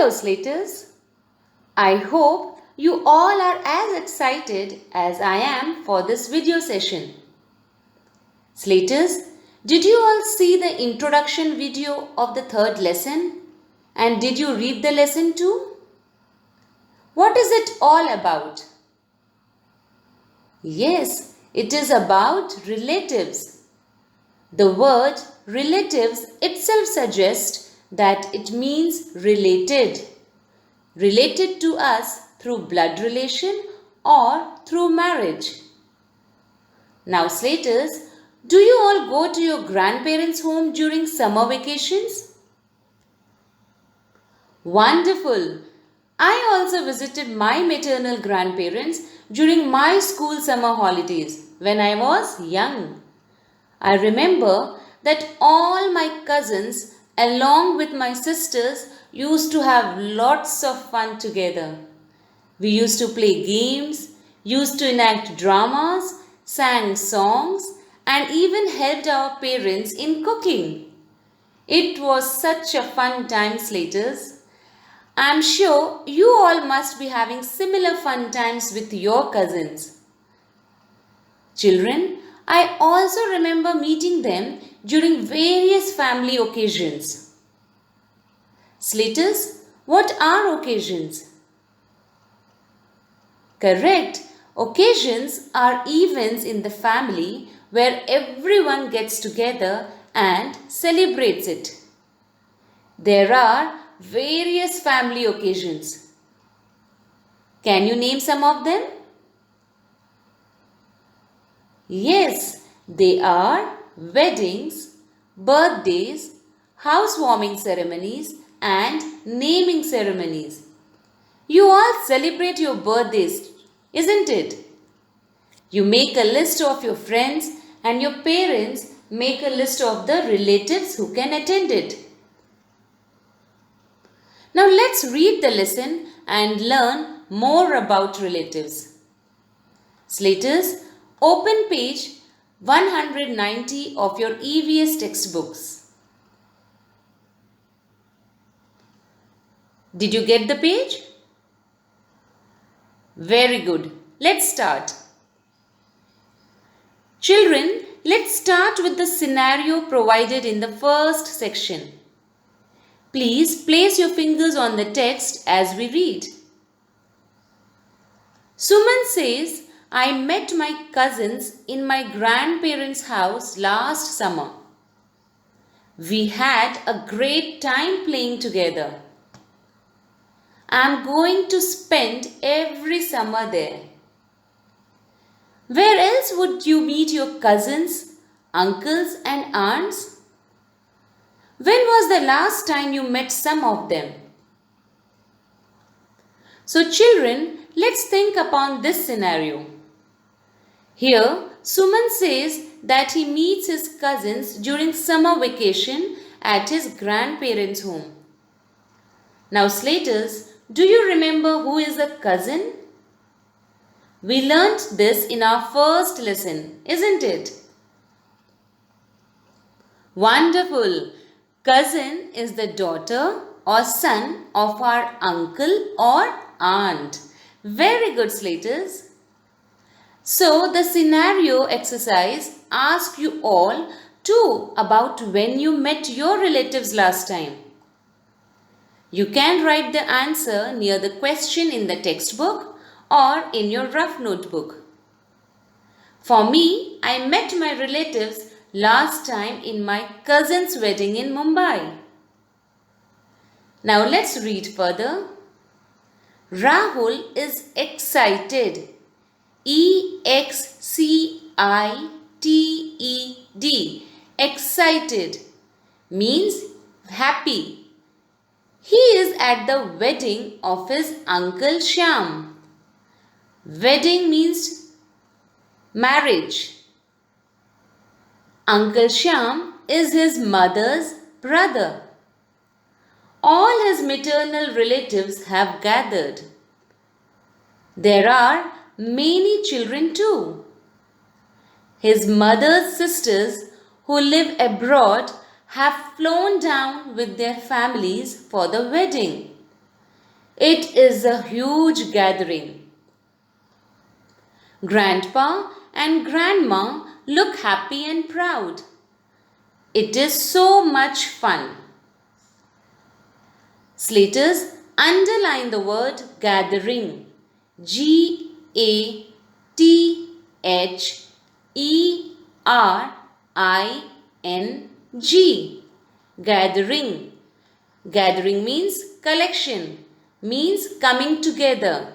Hello, Slaters. I hope you all are as excited as I am for this video session. Slaters, did you all see the introduction video of the third lesson? And did you read the lesson too? What is it all about? Yes, it is about relatives. The word relatives itself suggests that it means related. Related to us through blood relation or through marriage. Now, Slaters, do you all go to your grandparents' home during summer vacations? Wonderful! I also visited my maternal grandparents during my school summer holidays when I was young. I remember that all my cousins along with my sisters used to have lots of fun together. We used to play games, used to enact dramas, sang songs, and even helped our parents in cooking. It was such a fun time, Slaters. I'm sure you all must be having similar fun times with your cousins. Children, I also remember meeting them during various family occasions. Slaters, what are occasions? Correct. Occasions are events in the family where everyone gets together and celebrates it. There are various family occasions. Can you name some of them? Yes, they are weddings, birthdays, housewarming ceremonies, and naming ceremonies. You all celebrate your birthdays, isn't it? You make a list of your friends and your parents make a list of the relatives who can attend it. Now let's read the lesson and learn more about relatives. Slaters, open page 190 of your EVS textbooks. Did you get the page? Very good. Let's start. Children, let's start with the scenario provided in the first section. Please place your fingers on the text as we read. Suman says, I met my cousins in my grandparents' house last summer. We had a great time playing together. I'm going to spend every summer there. Where else would you meet your cousins, uncles and aunts? When was the last time you met some of them? So children, let's think upon this scenario. Here, Suman says that he meets his cousins during summer vacation at his grandparents' home. Now Slaters, do you remember who is a cousin? We learnt this in our first lesson, isn't it? Wonderful! Cousin is the daughter or son of our uncle or aunt. Very good, Slaters. So the scenario exercise asks you all too about when you met your relatives last time. You can write the answer near the question in the textbook or in your rough notebook. For me, I met my relatives last time in my cousin's wedding in Mumbai. Now let's read further. Rahul is excited. E-X-C-I-T-E-D. Excited means happy. He is at the wedding of his uncle Shyam. Wedding means marriage. Uncle Shyam is his mother's brother. All his maternal relatives have gathered. There are many children too. His mother's sisters who live abroad have flown down with their families for the wedding. It is a huge gathering. Grandpa and Grandma look happy and proud. It is so much fun. Slaters, underline the word gathering. GATHERING. Gathering. Gathering means collection, means coming together.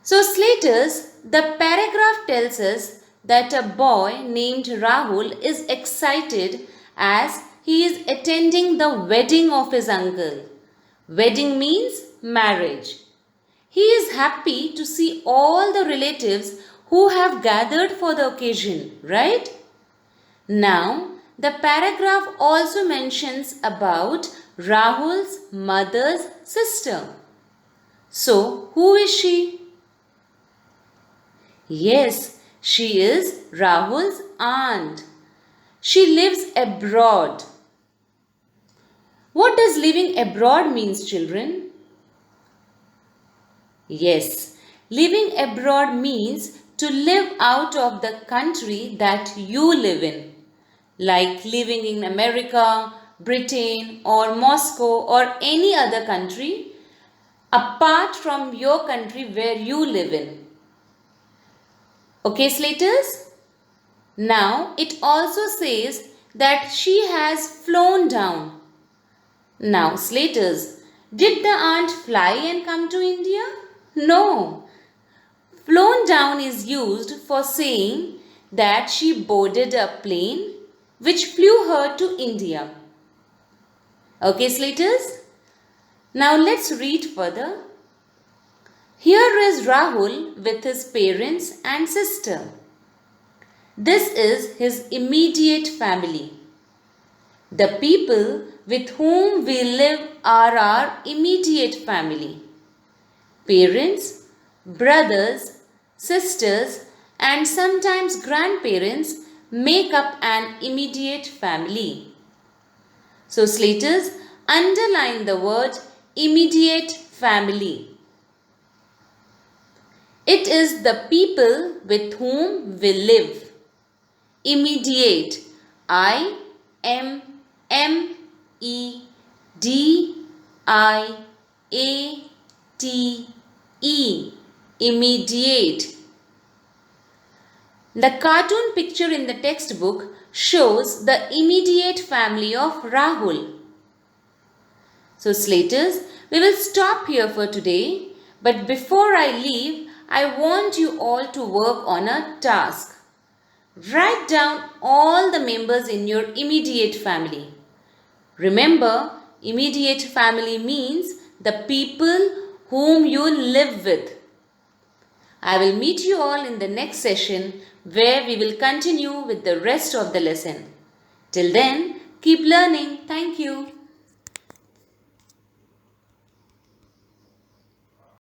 So, Slaters, the paragraph tells us that a boy named Rahul is excited as he is attending the wedding of his uncle. Wedding means marriage. He is happy to see all the relatives who have gathered for the occasion, right? Now, the paragraph also mentions about Rahul's mother's sister. So, who is she? Yes, she is Rahul's aunt. She lives abroad. What does living abroad means, children? Yes, living abroad means to live out of the country that you live in, like living in America, Britain, or Moscow, or any other country apart from your country where you live in. Okay, Slaters? Now, it also says that she has flown down. Now, Slaters, did the aunt fly and come to India? No. Flown down is used for saying that she boarded a plane which flew her to India. Okay, Slaters? Now, let's read further. Here is Rahul with his parents and sister. This is his immediate family. The people with whom we live are our immediate family. Parents, brothers, sisters, and sometimes grandparents make up an immediate family. So, Slaters, underline the word immediate family. It is the people with whom we live. Immediate. IMMEDIATE. Immediate. The cartoon picture in the textbook shows the immediate family of Rahul. So, Slaters, we will stop here for today. But before I leave, I want you all to work on a task. Write down all the members in your immediate family. Remember, immediate family means the people whom you live with. I will meet you all in the next session where we will continue with the rest of the lesson. Till then, keep learning. Thank you.